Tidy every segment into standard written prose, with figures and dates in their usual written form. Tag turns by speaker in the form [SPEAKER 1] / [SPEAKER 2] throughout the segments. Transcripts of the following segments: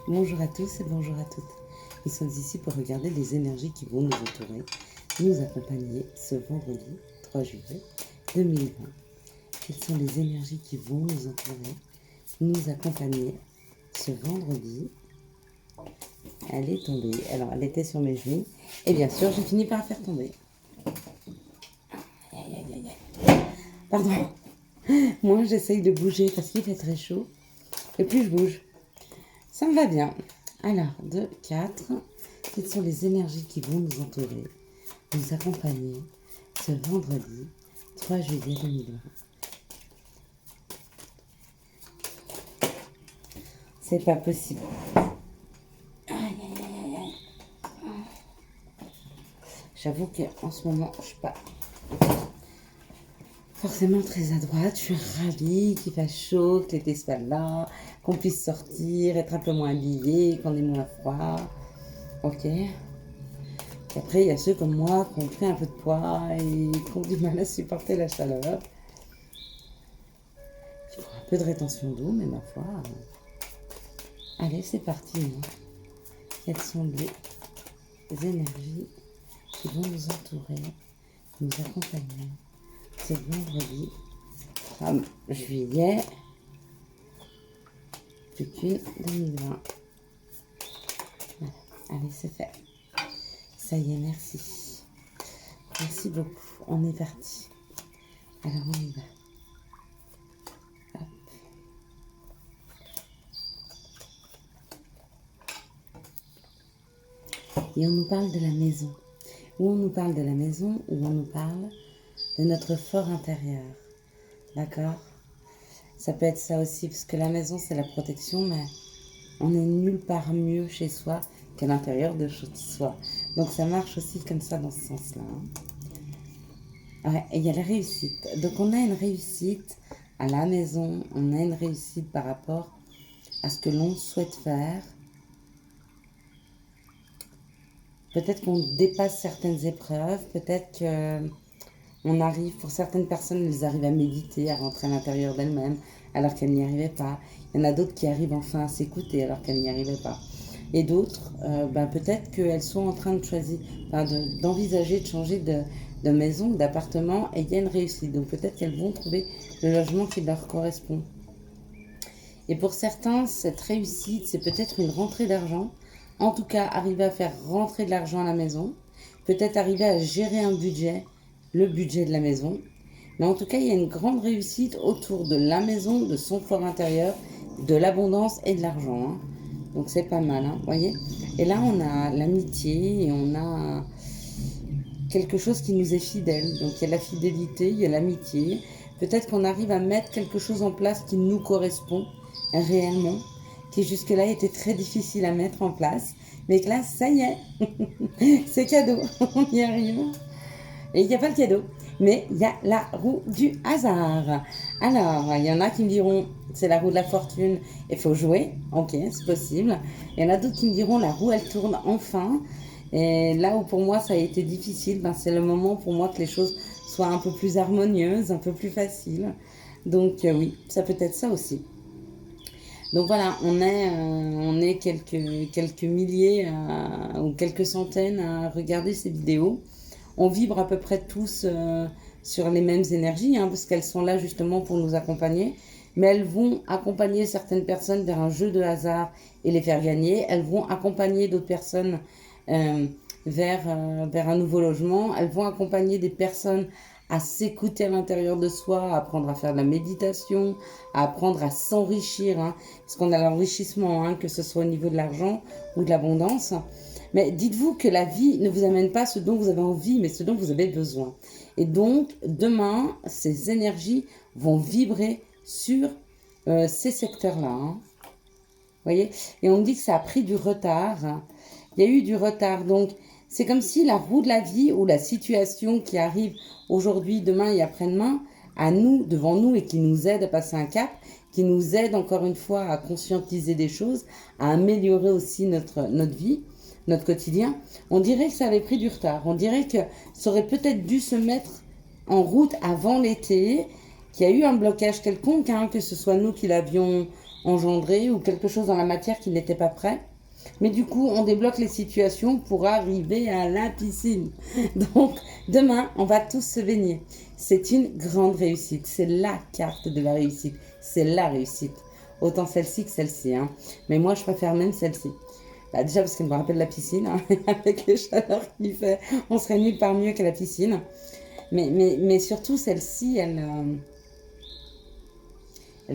[SPEAKER 1] Bonjour à tous et bonjour à toutes. Nous sommes ici pour regarder les énergies qui vont nous entourer, nous accompagner ce vendredi 3 juillet 2020. Quelles sont les énergies qui vont nous entourer, nous accompagner ce vendredi? Elle est tombée. Alors, elle était sur mes genoux. Et bien sûr, j'ai fini par la faire tomber. Aïe, aïe, aïe, aïe. Pardon. Moi, j'essaye de bouger parce qu'il fait très chaud. Et plus je bouge, ça me va bien. Alors, 2, 4. Quelles sont les énergies qui vont nous entourer, nous accompagner ce vendredi 3 juillet 2020? C'est pas possible. Aïe, aïe, aïe, aïe. J'avoue qu'en ce moment, je suis pas forcément très à droite. Je suis ravie qu'il fasse chaud, que l'été soit là, qu'on puisse sortir, être un peu moins habillé, qu'on ait moins froid. Ok. Et après, il y a ceux comme moi qui ont pris un peu de poids et qui ont du mal à supporter la chaleur. Il faut un peu de rétention d'eau, mais ma foi. Allez, c'est parti. Quelles sont les énergies qui vont nous entourer, nous accompagner ce vendredi 3 juillet, plus qu'une 2020. Voilà. Allez, c'est fait. Ça y est, merci. Merci beaucoup. On est parti. Alors, on y va. Hop. Et on nous parle de la maison. Où on nous parle de la maison, où on nous parle de notre fort intérieur. D'accord? Ça peut être ça aussi, parce que la maison, c'est la protection, mais on n'est nulle part mieux chez soi qu'à l'intérieur de soi. Donc ça marche aussi comme ça dans ce sens-là. Ouais, et il y a la réussite. Donc on a une réussite à la maison, on a une réussite par rapport à ce que l'on souhaite faire. Peut-être qu'on dépasse certaines épreuves, peut-être qu'on arrive, pour certaines personnes, elles arrivent à méditer, à rentrer à l'intérieur d'elles-mêmes, alors qu'elles n'y arrivaient pas. Il y en a d'autres qui arrivent enfin à s'écouter, alors qu'elles n'y arrivaient pas. Et d'autres, peut-être qu'elles sont en train de choisir, d'envisager de changer de maison, d'appartement, et il y a une réussite. Donc peut-être qu'elles vont trouver le logement qui leur correspond. Et pour certains, cette réussite, c'est peut-être une rentrée d'argent. En tout cas, arriver à faire rentrer de l'argent à la maison. Peut-être arriver à gérer un budget, le budget de la maison. Mais en tout cas, il y a une grande réussite autour de la maison, de son fort intérieur, de l'abondance et de l'argent. Hein. Donc c'est pas mal, hein, voyez. Et là, on a l'amitié et on a quelque chose qui nous est fidèle. Donc il y a la fidélité, il y a l'amitié. Peut-être qu'on arrive à mettre quelque chose en place qui nous correspond réellement, qui jusque-là était très difficile à mettre en place. Mais que là, ça y est, c'est cadeau, on y arrive. Et il n'y a pas le cadeau, mais il y a la roue du hasard. Alors, il y en a qui me diront, c'est la roue de la fortune, il faut jouer. Ok, c'est possible. Il y en a d'autres qui me diront, la roue, elle tourne enfin. Et là où pour moi, ça a été difficile, c'est le moment pour moi que les choses soient un peu plus harmonieuses, un peu plus faciles. Donc oui, ça peut être ça aussi. Donc voilà, on est quelques milliers ou quelques centaines à regarder ces vidéos. On vibre à peu près tous sur les mêmes énergies, hein, parce qu'elles sont là justement pour nous accompagner. Mais elles vont accompagner certaines personnes vers un jeu de hasard et les faire gagner. Elles vont accompagner d'autres personnes vers un nouveau logement. Elles vont accompagner des personnes à s'écouter à l'intérieur de soi, à apprendre à faire de la méditation, à apprendre à s'enrichir, hein, parce qu'on a l'enrichissement, hein, que ce soit au niveau de l'argent ou de l'abondance. Mais dites-vous que la vie ne vous amène pas ce dont vous avez envie, mais ce dont vous avez besoin. Et donc, demain, ces énergies vont vibrer sur ces secteurs-là. Hein. Vous voyez? Et on me dit que ça a pris du retard. Hein. Il y a eu du retard, donc c'est comme si la roue de la vie ou la situation qui arrive aujourd'hui, demain et après-demain, à nous, devant nous et qui nous aide à passer un cap, qui nous aide encore une fois à conscientiser des choses, à améliorer aussi notre vie, notre quotidien, on dirait que ça avait pris du retard. On dirait que ça aurait peut-être dû se mettre en route avant l'été, qu'il y a eu un blocage quelconque, hein, que ce soit nous qui l'avions engendré ou quelque chose dans la matière qui n'était pas prêt. Mais du coup, on débloque les situations pour arriver à la piscine. Donc, demain, on va tous se baigner. C'est une grande réussite. C'est la carte de la réussite. C'est la réussite. Autant celle-ci que celle-ci. Hein. Mais moi, je préfère même celle-ci. Bah, déjà parce qu'elle me rappelle la piscine. Hein. Avec les chaleurs qu'il fait, on serait nulle part mieux que la piscine. Mais surtout, celle-ci, elle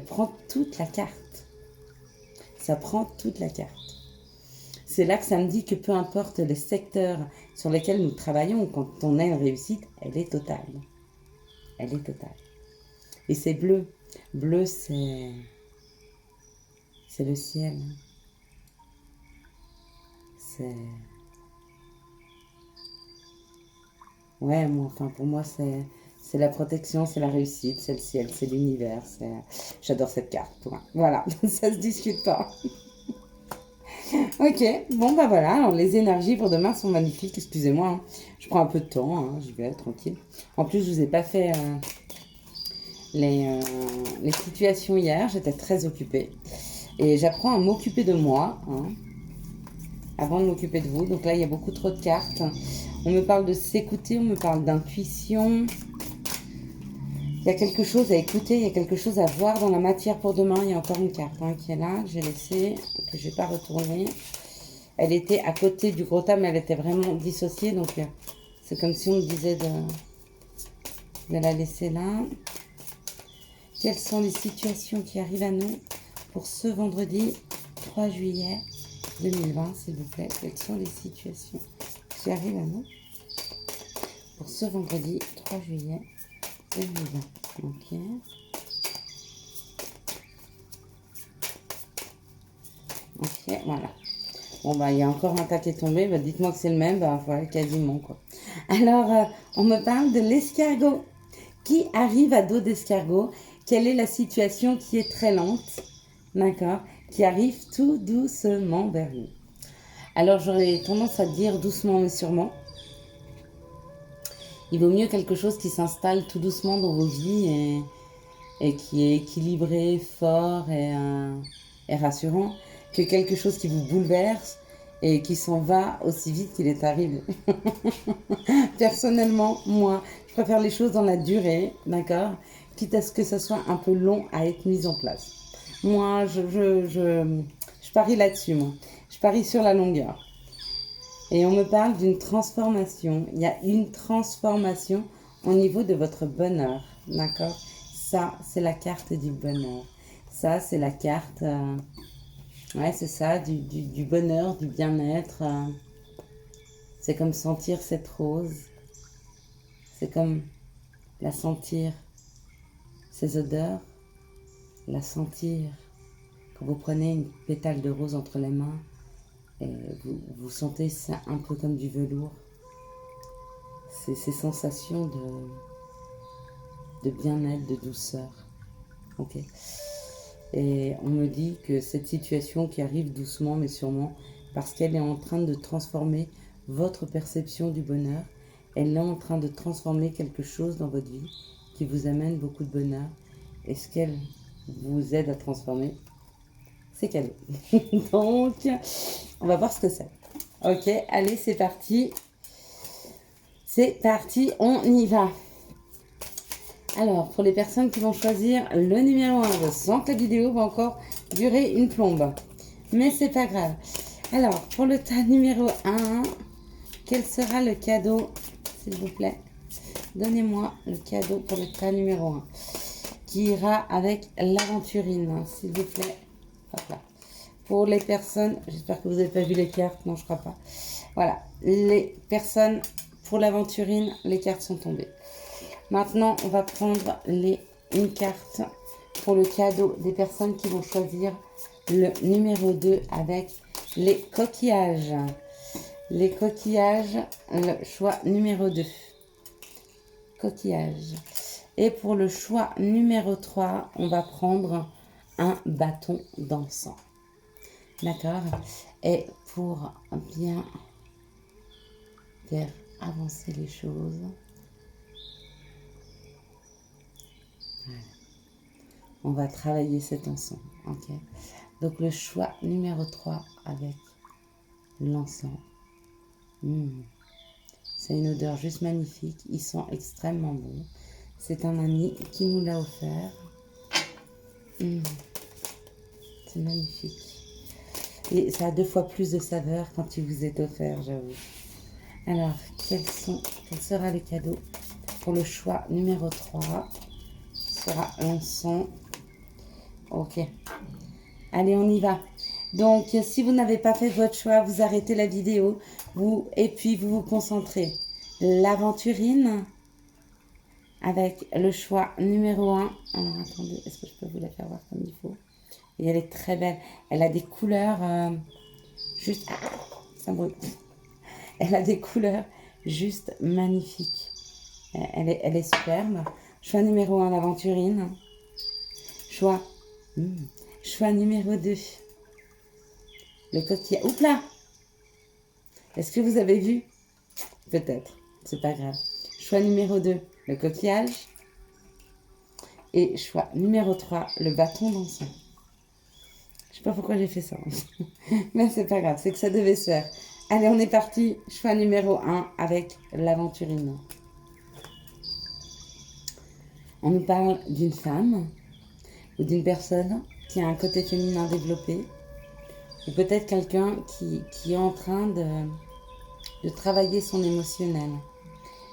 [SPEAKER 1] prend toute la carte. Ça prend toute la carte. C'est là que ça me dit que peu importe les secteurs sur lesquels nous travaillons, quand on a une réussite, elle est totale. Elle est totale. Et c'est bleu. Bleu, c'est le ciel. C'est... Ouais, moi, enfin, pour moi, c'est la protection, c'est la réussite, c'est le ciel, c'est l'univers. J'adore cette carte. Voilà, ça se discute pas. Ok, bon bah voilà, alors les énergies pour demain sont magnifiques, excusez-moi, hein. Je prends un peu de temps, hein, j'y vais tranquille. En plus, je vous ai pas fait les situations hier, j'étais très occupée. Et j'apprends à m'occuper de moi, hein, avant de m'occuper de vous. Donc là, il y a beaucoup trop de cartes. On me parle de s'écouter, on me parle d'intuition. Il y a quelque chose à écouter, il y a quelque chose à voir dans la matière pour demain. Il y a encore une carte hein, qui est là, que j'ai laissée, que je n'ai pas retournée. Elle était à côté du gros tas, mais elle était vraiment dissociée. Donc, c'est comme si on me disait de la laisser là. Quelles sont les situations qui arrivent à nous pour ce vendredi 3 juillet 2020, s'il vous plaît? Quelles sont les situations qui arrivent à nous pour ce vendredi 3 juillet 2020? Ok. Ok, voilà. Bon, bah, il y a encore un tas qui est tombé. Bah, dites-moi que c'est le même. Bah, voilà, quasiment, quoi. Alors, on me parle de l'escargot. Qui arrive à dos d'escargot? Quelle est la situation qui est très lente? D'accord? Qui arrive tout doucement vers nous. Alors, j'aurais tendance à dire doucement mais sûrement. Il vaut mieux quelque chose qui s'installe tout doucement dans vos vies et qui est équilibré, fort et rassurant, que quelque chose qui vous bouleverse et qui s'en va aussi vite qu'il est arrivé. Personnellement, moi, je préfère les choses dans la durée, d'accord? Quitte à ce que ça soit un peu long à être mis en place. Moi, je parie là-dessus, moi. Je parie sur la longueur. Et on me parle d'une transformation. Il y a une transformation au niveau de votre bonheur, d'accord? Ça, c'est la carte du bonheur. Ça, c'est la carte, ouais, c'est ça, du bonheur, du bien-être. C'est comme sentir cette rose. C'est comme la sentir, ces odeurs. La sentir quand vous prenez une pétale de rose entre les mains et vous sentez ça un peu comme du velours. C'est ces sensations de bien-être, de douceur. Ok. Et on me dit que cette situation qui arrive doucement mais sûrement, parce qu'elle est en train de transformer votre perception du bonheur, elle est en train de transformer quelque chose dans votre vie qui vous amène beaucoup de bonheur. Et ce qu'elle vous aide à transformer, c'est cadeau. Donc, on va voir ce que c'est. Ok, allez, c'est parti. C'est parti, on y va. Alors, pour les personnes qui vont choisir le numéro 1, je sens que la vidéo va encore durer une plombe. Mais c'est pas grave. Alors, pour le tas numéro 1, quel sera le cadeau, s'il vous plaît? Donnez-moi le cadeau pour le tas numéro 1. Qui ira avec l'aventurine, s'il vous plaît. Hop là. Pour les personnes, j'espère que vous n'avez pas vu les cartes, non je crois pas. Voilà, les personnes pour l'aventurine, les cartes sont tombées. Maintenant, on va prendre une carte pour le cadeau des personnes qui vont choisir le numéro 2 avec les coquillages. Les coquillages, le choix numéro 2. Coquillages. Et pour le choix numéro 3, on va prendre un bâton d'encens. D'accord? Et pour bien faire avancer les choses, voilà. On va travailler cet encens. Ok. Donc le choix numéro 3 avec l'encens. C'est une odeur juste magnifique. Il sent extrêmement bon. C'est un ami qui nous l'a offert. C'est magnifique. Et ça a 2 fois plus de saveur quand il vous est offert, j'avoue. Alors, quel sera le cadeau pour le choix numéro 3? Ce sera l'encens. Ok. Allez, on y va. Donc, si vous n'avez pas fait votre choix, vous arrêtez la vidéo. Et puis, vous vous concentrez. L'aventurine avec le choix numéro 1. Alors, attendez, est-ce que je peux vous la faire voir comme il faut? Et elle est très belle. Elle a des couleurs juste... ça brûle. Elle a des couleurs juste magnifiques. Elle est superbe. Choix numéro 1, l'aventurine. Choix numéro 2, le coquillage. Oups là! Est-ce que vous avez vu? Peut-être. C'est pas grave. Choix numéro 2, le coquillage. Et choix numéro 3, le bâton d'encens. Je sais pas pourquoi j'ai fait ça. Mais c'est pas grave, c'est que ça devait se faire. Allez, on est parti. Choix numéro 1 avec l'aventurine. On nous parle d'une femme ou d'une personne qui a un côté féminin développé. Ou peut-être quelqu'un qui est en train de travailler son émotionnel.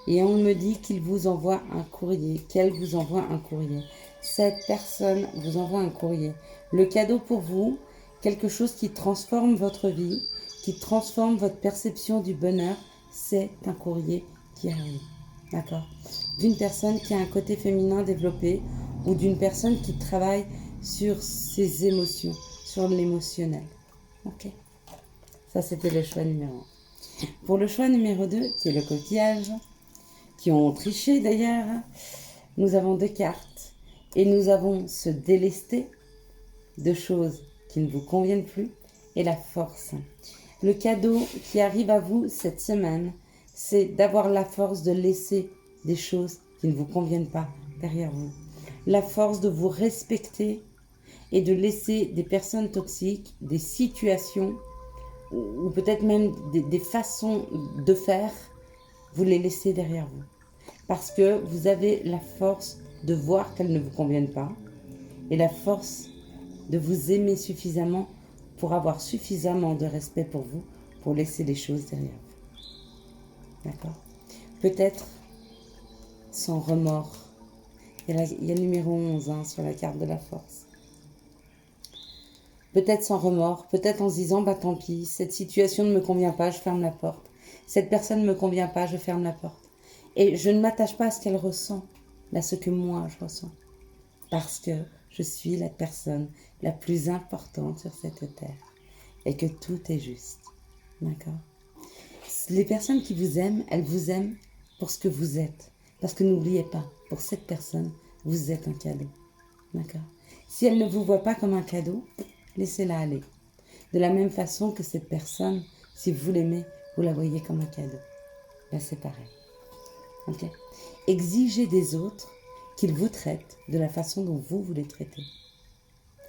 [SPEAKER 1] Et on me dit qu'il vous envoie un courrier, qu'elle vous envoie un courrier. Cette personne vous envoie un courrier. Le cadeau pour vous, quelque chose qui transforme votre vie, qui transforme votre perception du bonheur, c'est un courrier qui arrive. D'accord? D'une personne qui a un côté féminin développé ou d'une personne qui travaille sur ses émotions, sur l'émotionnel. Ok? Ça, c'était le choix numéro 1. Pour le choix numéro 2, qui est le coquillage, qui ont triché d'ailleurs, nous avons 2 cartes et nous avons se délester de choses qui ne vous conviennent plus et la force. Le cadeau qui arrive à vous cette semaine, c'est d'avoir la force de laisser des choses qui ne vous conviennent pas derrière vous. La force de vous respecter et de laisser des personnes toxiques, des situations ou peut-être même des façons de faire, vous les laissez derrière vous. Parce que vous avez la force de voir qu'elles ne vous conviennent pas et la force de vous aimer suffisamment pour avoir suffisamment de respect pour vous pour laisser les choses derrière vous. D'accord? Peut-être sans remords. Il y a le numéro 11 sur la carte de la force. Peut-être sans remords, peut-être en se disant, bah tant pis, cette situation ne me convient pas, je ferme la porte. Cette personne ne me convient pas, je ferme la porte. Et je ne m'attache pas à ce qu'elle ressent, à ce que moi je ressens. Parce que je suis la personne la plus importante sur cette terre. Et que tout est juste. D'accord? Les personnes qui vous aiment, elles vous aiment pour ce que vous êtes. Parce que n'oubliez pas, pour cette personne, vous êtes un cadeau. D'accord? Si elle ne vous voit pas comme un cadeau, laissez-la aller. De la même façon que cette personne, si vous l'aimez, vous la voyez comme un cadeau. Ben, c'est pareil. Okay? Exigez des autres qu'ils vous traitent de la façon dont vous les traitez.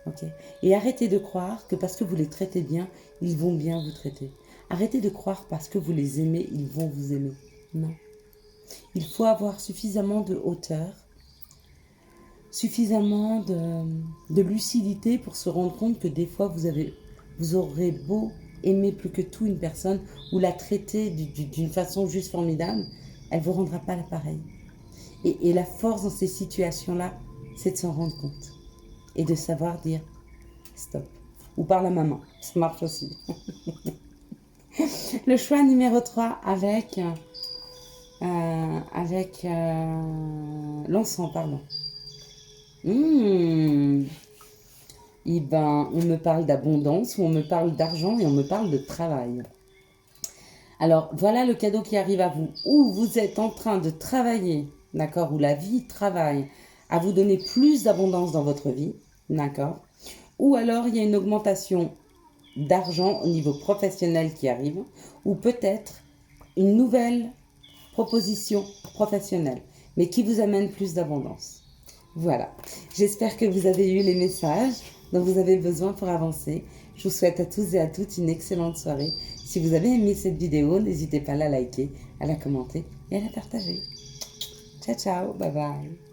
[SPEAKER 1] Okay? Et arrêtez de croire que parce que vous les traitez bien, ils vont bien vous traiter. Arrêtez de croire parce que vous les aimez, ils vont vous aimer. Non. Il faut avoir suffisamment de hauteur, suffisamment de lucidité pour se rendre compte que des fois vous aurez beau aimer plus que tout une personne ou la traiter d'une façon juste formidable, elle ne vous rendra pas l'appareil. Et la force dans ces situations-là, c'est de s'en rendre compte et de savoir dire stop. Ou par la maman, ça marche aussi. Le choix numéro 3 avec l'encens, pardon. Et ben, on me parle d'abondance, ou on me parle d'argent et on me parle de travail. Alors, voilà le cadeau qui arrive à vous. Ou vous êtes en train de travailler, d'accord, ou la vie travaille à vous donner plus d'abondance dans votre vie, d'accord. Ou alors, il y a une augmentation d'argent au niveau professionnel qui arrive, ou peut-être une nouvelle proposition professionnelle, mais qui vous amène plus d'abondance. Voilà. J'espère que vous avez eu les messages dont vous avez besoin pour avancer. Je vous souhaite à tous et à toutes une excellente soirée. Si vous avez aimé cette vidéo, n'hésitez pas à la liker, à la commenter et à la partager. Ciao, ciao, bye bye.